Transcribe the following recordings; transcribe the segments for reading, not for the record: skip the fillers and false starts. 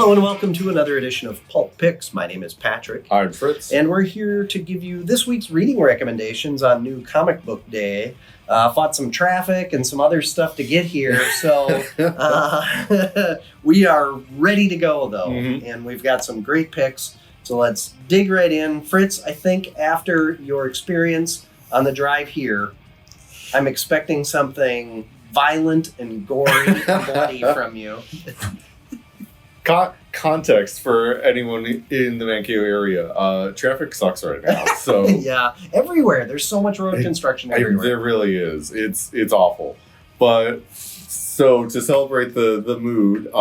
Hello and welcome to another edition of Pulp Picks. My name is Patrick. I'm Fritz. And we're here to give you this week's reading recommendations on New Comic Book Day. Fought some traffic and some other stuff to get here, so we are ready to go though. And we've got some great picks, so let's dig right in. Fritz, I think after your experience on the drive here, I'm expecting something violent and gory and bloody from you. Context for anyone in the Mankato area. Traffic sucks right now. So yeah, everywhere. There's so much road construction everywhere. There really is. It's awful. But so to celebrate the mood,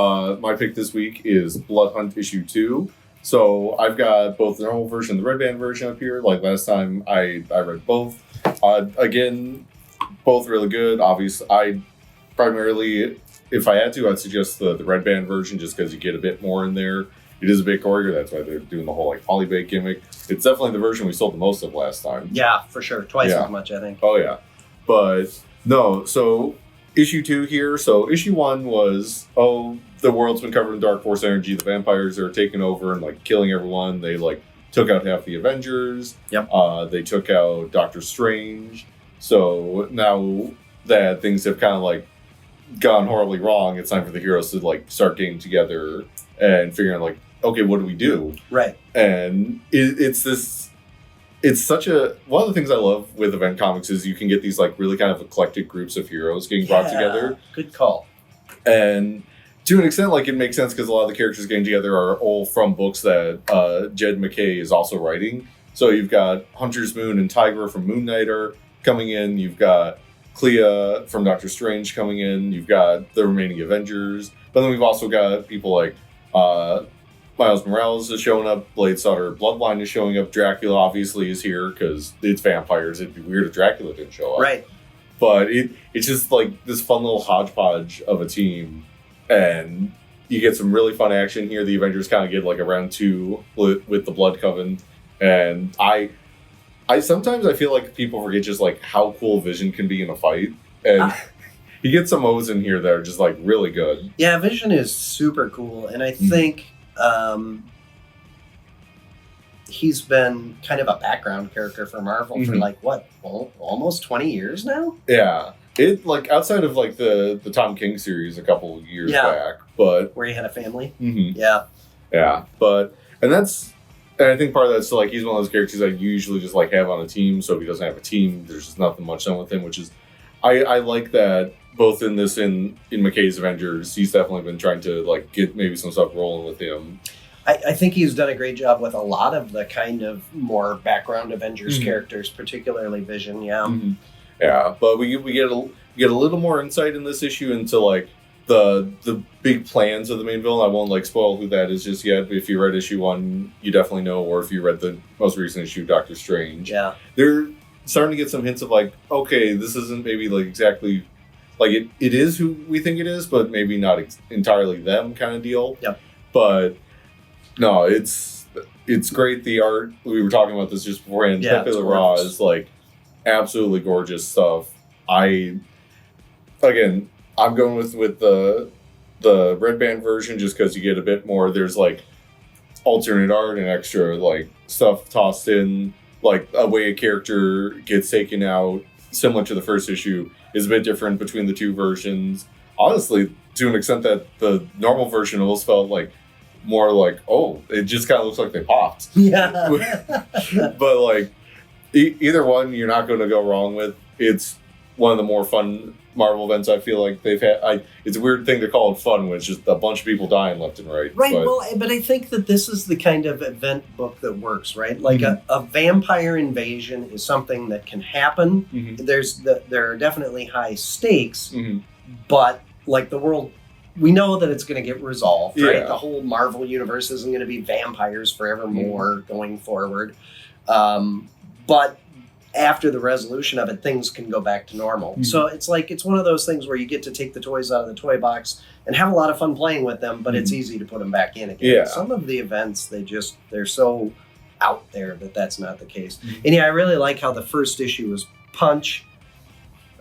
my pick this week is Blood Hunt issue 2. So I've got both the normal version and the red band version up here. Like last time, I read both. Again, both really good. Obviously, I primarily, if I had to, I'd suggest the red band version just because you get a bit more in there. It is a bit gorier. That's why they're doing the whole like polybake gimmick. It's definitely the version we sold the most of last time. Yeah, for sure. Twice as much, I think. Oh, yeah. But no, so issue 2 here. So issue 1 was, the world's been covered in dark force energy. The vampires are taking over and like killing everyone. They like took out half the Avengers. Yep. They took out Doctor Strange. So now that things have kind of like gone horribly wrong, it's time for the heroes to like start getting together and figuring like, okay, what do we do? Right. And it's such a, one of the things I love with event comics is you can get these like really kind of eclectic groups of heroes getting brought together. Good call. And to an extent, like it makes sense because a lot of the characters getting together are all from books that Jed MacKay is also writing. So you've got Hunter's Moon and Tigra from Moon Knight are coming in. You've got Clea from Doctor Strange coming in. You've got the remaining Avengers. But then we've also got people like Miles Morales is showing up. Blade Sutter Bloodline is showing up. Dracula obviously is here because it's vampires. It'd be weird if Dracula didn't show up. Right. But it's just like this fun little hodgepodge of a team. And you get some really fun action here. The Avengers kind of get like a round 2 with the Blood Coven. And I sometimes I feel like people forget just like how cool Vision can be in a fight. And you get some O's in here that are just like really good. Yeah, Vision is super cool. And I think he's been kind of a background character for Marvel for like what, almost 20 years now? Yeah. It like outside of like the Tom King series a couple of years back, but where he had a family. Yeah. But and I think part of that's like he's one of those characters I usually just like have on a team. So if he doesn't have a team, there's just nothing much done with him, which is I like that both in this in MacKay's Avengers, he's definitely been trying to like get maybe some stuff rolling with him. I think he's done a great job with a lot of the kind of more background Avengers characters, particularly Vision. Yeah, but we get a little more insight in this issue into like the big plans of the main villain. I won't like spoil who that is just yet. But if you read issue 1, you definitely know, or if you read the most recent issue, Doctor Strange. Yeah, they're starting to get some hints of like, okay, this isn't maybe like exactly like it is who we think it is, but maybe not entirely them kind of deal. Yep. But no, it's great. The art, we were talking about this just beforehand. Pepe Larraz is like absolutely gorgeous stuff. I'm going with the red band version just because you get a bit more. There's like alternate art and extra like stuff tossed in, like a way a character gets taken out, similar to the first issue, is a bit different between the two versions. Honestly, to an extent that the normal version almost felt like more like, it just kind of looks like they popped. Yeah. But like either one, you're not going to go wrong with. It's one of the more fun Marvel events I feel like they've had. It's a weird thing to call it fun when it's just a bunch of people dying left and right. Right, but I think that this is the kind of event book that works, right? Like a vampire invasion is something that can happen. There are definitely high stakes, but like the world, we know that it's going to get resolved, right? The whole Marvel universe isn't going to be vampires forevermore going forward. But after the resolution of it, things can go back to normal. So it's one of those things where you get to take the toys out of the toy box and have a lot of fun playing with them, but it's easy to put them back in again. Some of the events, they're so out there that's not the case. And I really like how the first issue was Punch,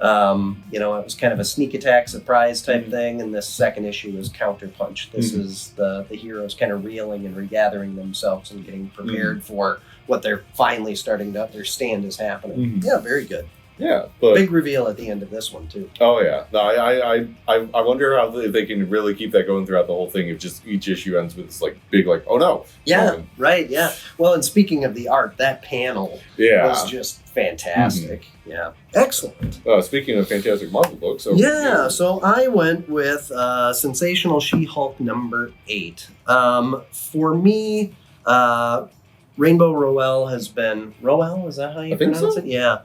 You know, it was kind of a sneak attack surprise type thing, and this second issue is counterpunch. This is the heroes kind of reeling and regathering themselves and getting prepared for what they're finally starting to understand is happening. Yeah, very good. Yeah, but big reveal at the end of this one too. Oh yeah, no, I wonder how if they can really keep that going throughout the whole thing. If just each issue ends with this like big like oh no. Yeah, right. Yeah. Well, and speaking of the art, that panel was just fantastic. Yeah, excellent. Speaking of fantastic Marvel books, so I went with Sensational She-Hulk number 8. For me, Rainbow Rowell has been Rowell. Is that how you pronounce it? Yeah.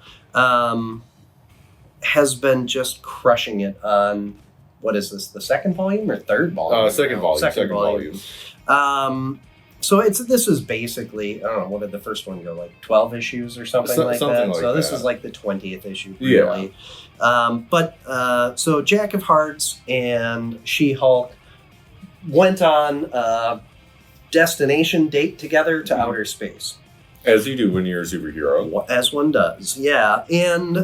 Has been just crushing it on, what is this, the second volume or third volume? Second volume. So this is basically, I don't know, what did the first one go, like 12 issues or something like that? Like so this is like the 20th issue, really. Yeah. So Jack of Hearts and She-Hulk went on a destination date together to outer space. As you do when you're a superhero. As one does, yeah. And,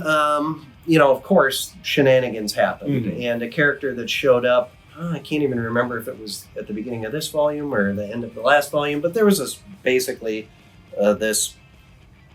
you know, of course, shenanigans happened. And a character that showed up, I can't even remember if it was at the beginning of this volume or the end of the last volume, but there was this this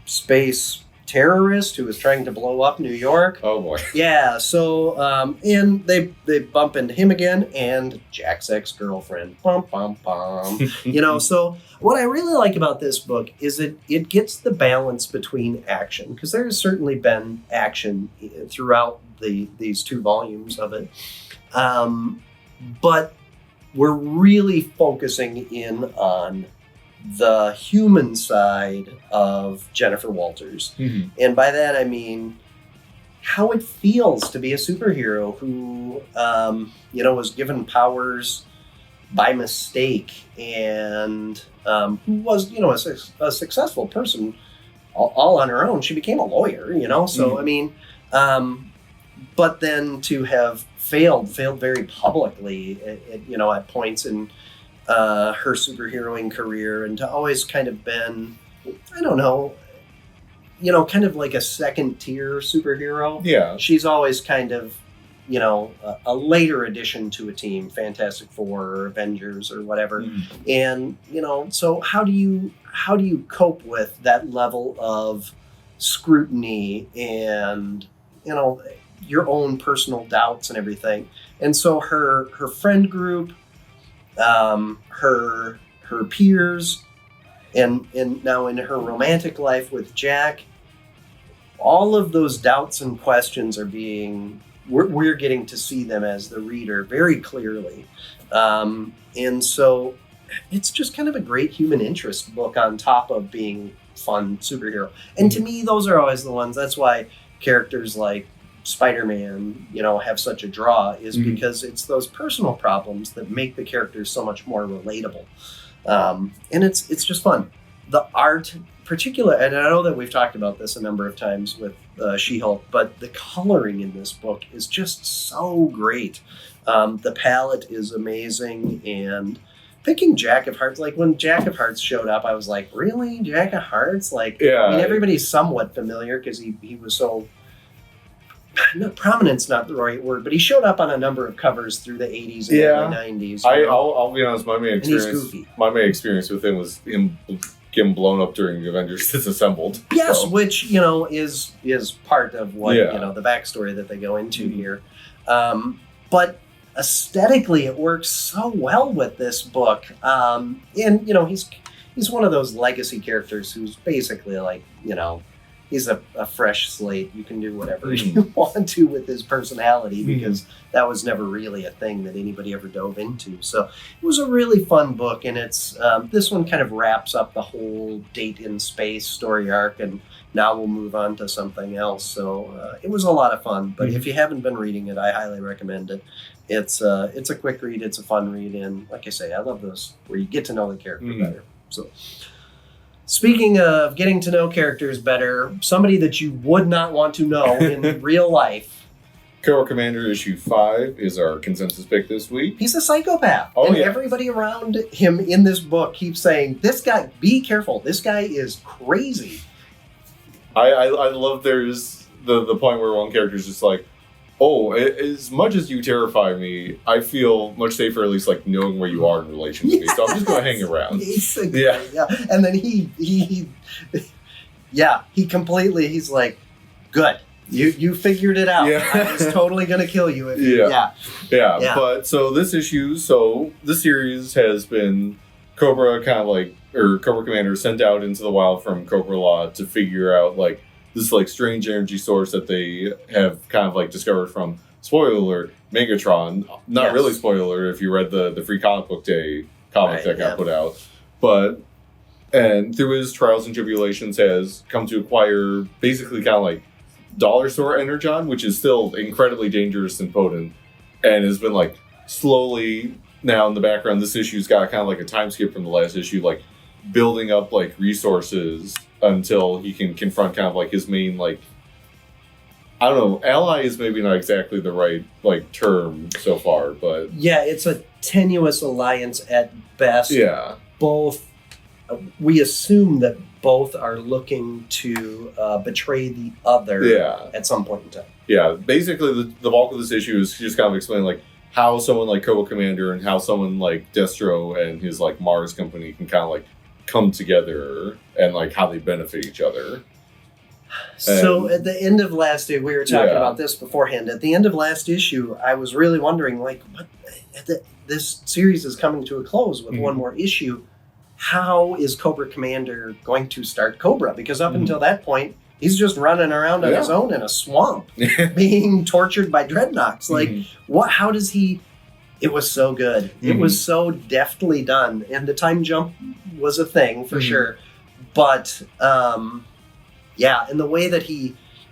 space terrorist who was trying to blow up New York. Oh, boy. Yeah, so, and they bump into him again, and Jack's ex-girlfriend. Bum, bum, bum. You know, so what I really like about this book is it gets the balance between action, because there has certainly been action throughout these 2 volumes of it. But we're really focusing in on the human side of Jennifer Walters. And by that I mean how it feels to be a superhero who, you know, was given powers by mistake and who was, you know, a successful person all on her own. She became a lawyer, you know, so I mean, but then to have failed very publicly, you know, at points in her superheroing career, and to always kind of been, I don't know, you know, kind of like a second tier superhero. Yeah. She's always kind of, you know, a later addition to a team, Fantastic Four or Avengers or whatever. And, you know, so how do you cope with that level of scrutiny and, you know, your own personal doubts and everything? And so her friend group, her peers, and now in her romantic life with Jack, all of those doubts and questions are we're getting to see them as the reader very clearly. And so it's just kind of a great human interest book on top of being fun superhero. And to me, those are always the ones. That's why characters like Spider-Man, you know, have such a draw, is because it's those personal problems that make the characters so much more relatable. And it's just fun. The art, particular, and I know that we've talked about this a number of times with She-Hulk, but the coloring in this book is just so great. The palette is amazing, and picking Jack of Hearts, like when Jack of Hearts showed up, I was like, really? Jack of Hearts? Like, I mean, everybody's somewhat familiar because he was so, prominent's not the right word, but he showed up on a number of covers through the 80s and early 90s. I'll be honest, my main experience with him was him getting blown up during Avengers Disassembled. Yes, so. Which, you know, is part of what, you know, the backstory that they go into here. But aesthetically, it works so well with this book. And, you know, he's one of those legacy characters who's basically like, you know, he's a fresh slate. You can do whatever you want to with his personality, because that was never really a thing that anybody ever dove into. So it was a really fun book, and it's this one kind of wraps up the whole date in space story arc, and now we'll move on to something else. So it was a lot of fun. But if you haven't been reading it, I highly recommend it. It's a quick read. It's a fun read, and like I say, I love those where you get to know the character better. So. Speaking of getting to know characters better, somebody that you would not want to know in real life. Corps Commander issue 5 is our consensus pick this week. He's a psychopath. And everybody around him in this book keeps saying, this guy, be careful. This guy is crazy. I love there's the point where one character is just like, oh, as much as you terrify me, I feel much safer at least like knowing where you are in relation to me. So I'm just going to hang around. Basically, yeah. And then he completely, he's like, good. You figured it out. Yeah. I was totally going to kill you. Yeah. But so this series has been Cobra Cobra Commander sent out into the wild from Cobra Law to figure out like this like strange energy source that they have kind of like discovered from, spoiler alert, Megatron. Not really spoiler alert if you read the Free Comic Book Day comic that got put out. And through his trials and tribulations has come to acquire basically kind of like dollar store energon, which is still incredibly dangerous and potent, and has been like slowly now in the background. This issue's got kind of like a time skip from the last issue, like building up like resources until he can confront kind of like his main like, I don't know, ally is maybe not exactly the right like term so far, but yeah, it's a tenuous alliance at best. Yeah, both. We assume that both are looking to betray the other at some point in time. Yeah, basically the bulk of this issue is just kind of explaining like how someone like Cobra Commander and how someone like Destro and his like Mars company can kind of like come together and like how they benefit each other. So at the end of last issue, we were talking about this beforehand. At the end of last issue, I was really wondering like, what? This series is coming to a close with one more issue. How is Cobra Commander going to start Cobra? Because up until that point, he's just running around on his own in a swamp, being tortured by dreadnoughts. Like, what? How does he? It was so good. It was so deftly done, and the time jump was a thing for sure. But and the way that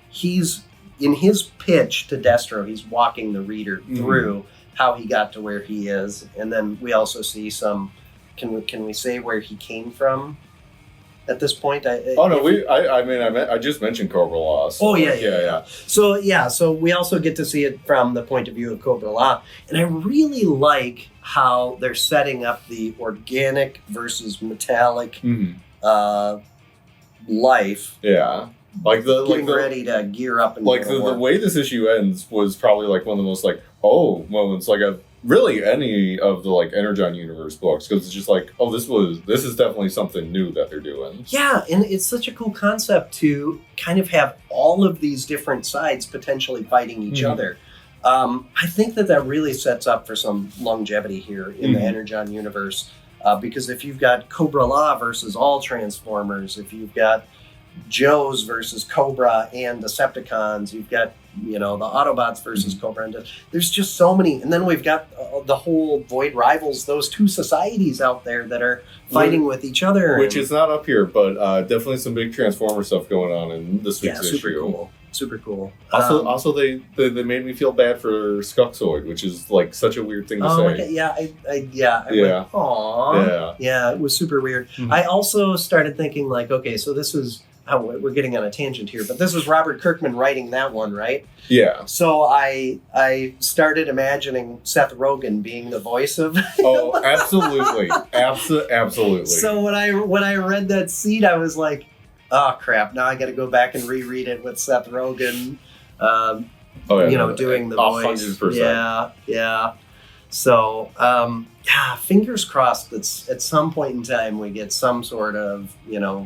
he's in his pitch to Destro, he's walking the reader through how he got to where he is, and then we also see some. Can we say where he came from at this point? I just mentioned Cobra Law. So yeah. So we also get to see it from the point of view of Cobra Law, and I really like how they're setting up the organic versus metallic life. Yeah. Getting ready to gear up and like the way this issue ends was probably like one of the most like moments like I've really any of the like Energon Universe books, because it's just like, this is definitely something new that they're doing. Yeah, and it's such a cool concept to kind of have all of these different sides potentially fighting each other. I think that really sets up for some longevity here in the Energon Universe, because if you've got Cobra Law versus all Transformers, if you've got Joes versus Cobra and Decepticons, you've got the Autobots versus Cobra, and there's just so many. And then we've got the whole Void Rivals, those two societies out there that are fighting with each other. Which is not up here, but definitely some big Transformer stuff going on in this week's issue. Super cool. Also, they made me feel bad for Skuxoid, which is like such a weird thing to say. Okay, went, aww. Yeah, it was super weird. I also started thinking like, okay, so this is. Oh, we're getting on a tangent here, but this is Robert Kirkman writing that one, right? Yeah. So I started imagining Seth Rogen being the voice of. Oh, absolutely, absolutely. So when I read that scene, I was like, oh crap! Now I got to go back and reread it with Seth Rogen, doing the voice. 100%. Yeah. So, fingers crossed that at some point in time we get some sort of,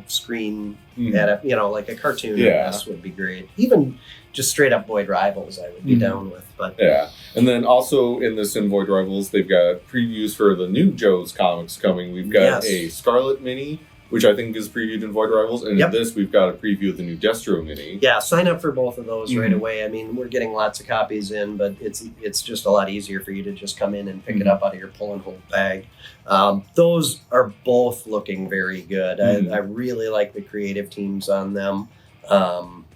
screen, like a cartoon. This would be great. Even just straight up Void Rivals, I would be down with. But yeah, and then also in Void Rivals, they've got previews for the new Joe's comics coming. We've got a Scarlet Mini, which I think is previewed in Void Rivals, and in this we've got a preview of the new Destro Mini. Yeah, sign up for both of those right away. I mean, we're getting lots of copies in, but it's just a lot easier for you to just come in and pick it up out of your pull and hold bag. Those are both looking very good. I really like the creative teams on them.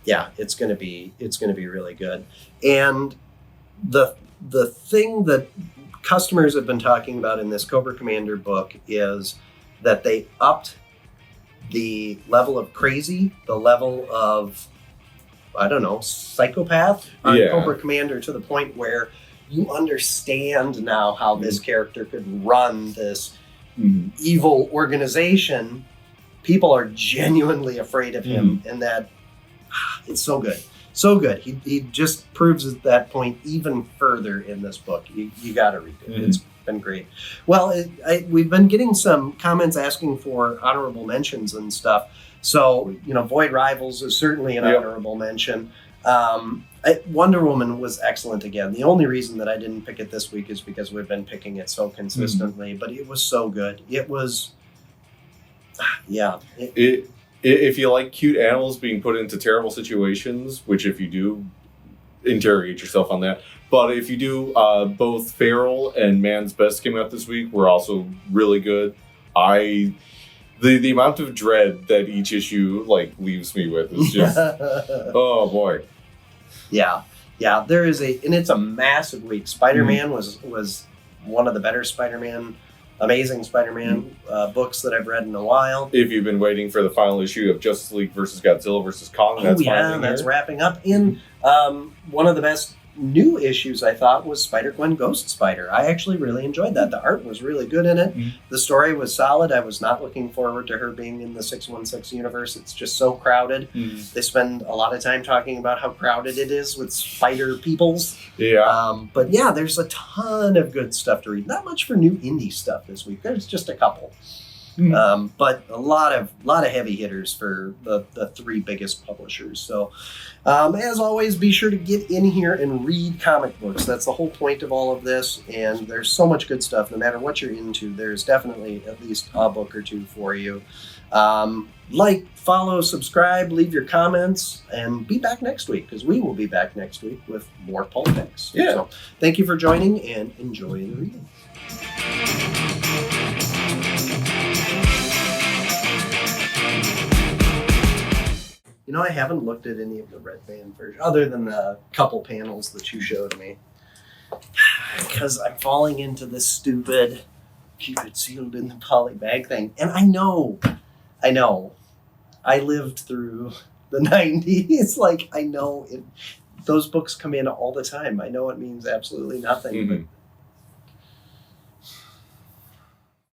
It's gonna be really good. And the thing that customers have been talking about in this Cobra Commander book is that they upped the level of crazy, the level of, psychopath on Cobra Commander, to the point where you understand now how this character could run this evil organization. People are genuinely afraid of him, and that it's so good. So good. He just proves that point even further in this book. You got to read it. Mm-hmm. It's been great. Well, we've been getting some comments asking for honorable mentions and stuff. So, Void Rivals is certainly an honorable mention. Wonder Woman was excellent again. The only reason that I didn't pick it this week is because we've been picking it so consistently, but it was so good. It was, If you like cute animals being put into terrible situations, which if you do, interrogate yourself on that. But if you do, both Feral and Man's Best came out this week were also really good. The amount of dread that each issue leaves me with is just oh boy. Yeah. There is and it's a massive week. Spider-Man was one of the better Amazing Spider-Man books that I've read in a while. If you've been waiting for the final issue of Justice League versus Godzilla versus Kong, that's wrapping up. And one of the best new issues I thought was Spider-Gwen Ghost Spider. I actually really enjoyed that. The art was really good in it. Mm-hmm. The story was solid. I was not looking forward to her being in the 616 universe. It's just so crowded. Mm-hmm. They spend a lot of time talking about how crowded it is with spider peoples. Yeah. But yeah, there's a ton of good stuff to read. Not much for new indie stuff this week. There's just a couple. Mm-hmm. But a lot of heavy hitters for the three biggest publishers. So, as always, be sure to get in here and read comic books. That's the whole point of all of this. And there's so much good stuff. No matter what you're into, there's definitely at least a book or two for you. Follow, subscribe, leave your comments, and be back next week, because we will be back next week with more Pulp Picks. Yeah. So, thank you for joining, and enjoy the reading. I haven't looked at any of the Red Band version, other than the couple panels that you showed me. Because I'm falling into this stupid keep it sealed in the poly bag thing. And I know. I lived through the 90s. I know those books come in all the time. I know it means absolutely nothing, but